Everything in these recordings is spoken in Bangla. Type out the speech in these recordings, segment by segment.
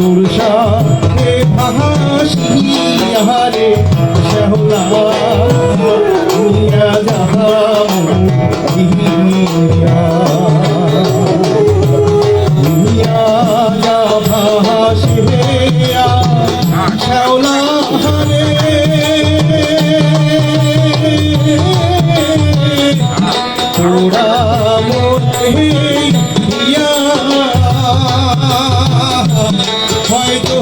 তোর সাথে ভাসি আহারে শ্যাওলা নিয়া যাহামু দিয়া নিয়া যা ভাসে শ্যাওলা হারে তোরা মনে দিয়া হয়তো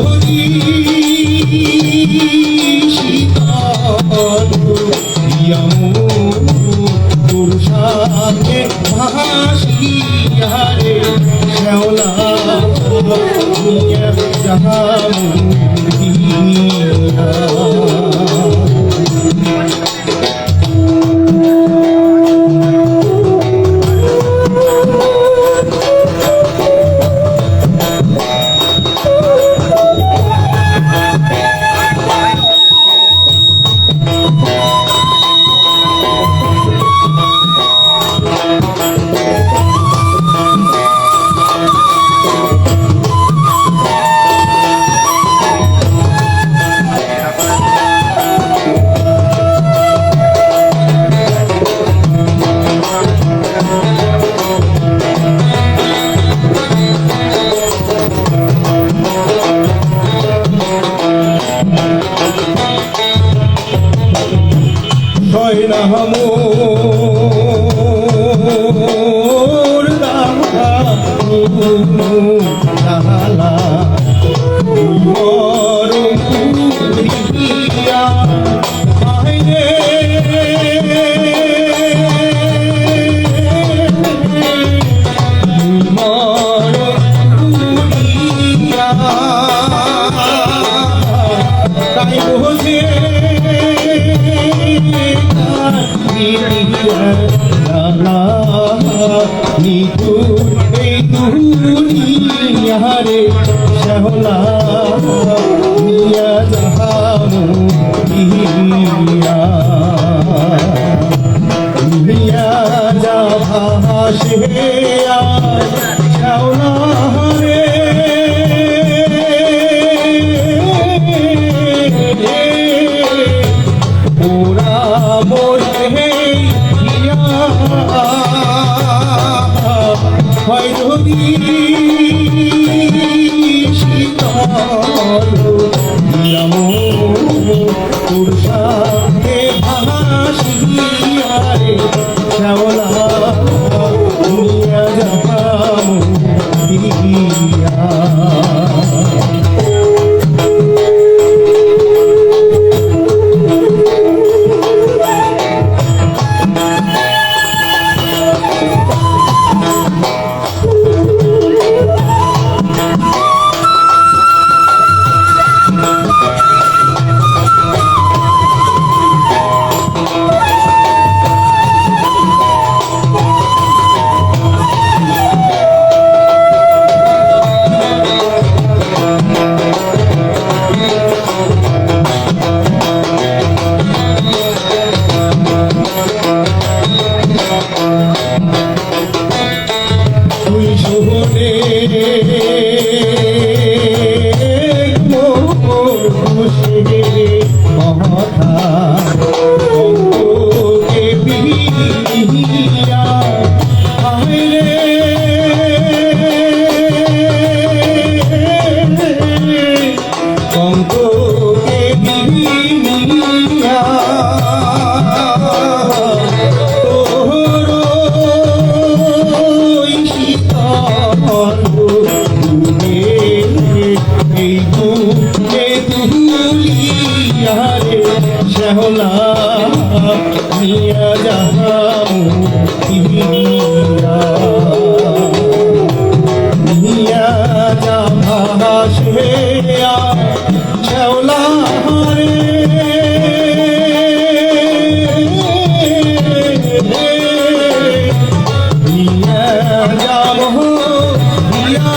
তোর সাথে ভাসি হারে শ্যাওলা যাহামু দিয়া মোর দালা মোর প্রিয়া আইরে মোর প্রিয়া তাই বুঝে নিতুর এই দুনিয়ারে শ্যাওলা নিয়া যাহামু দিয়া নিয়া যা ভাসে শ্যাওলা রে ওরা মনে হয়তো তোর সাথে ভাসি আরে শ্যাওলা নিয়া যাহামু দিয়া শ্যাওলা নিয়া যাহামু দিয়া নিয়া যা ভাসে শ্যাওলা রে নিয়া যাব দিয়া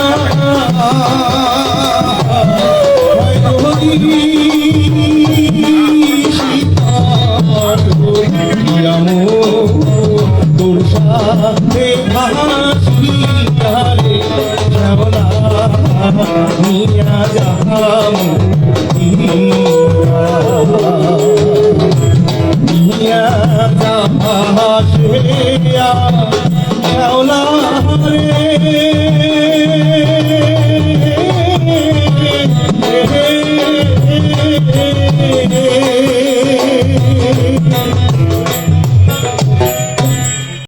তোর সাথে ভাসিয়া শ্যাওলা রে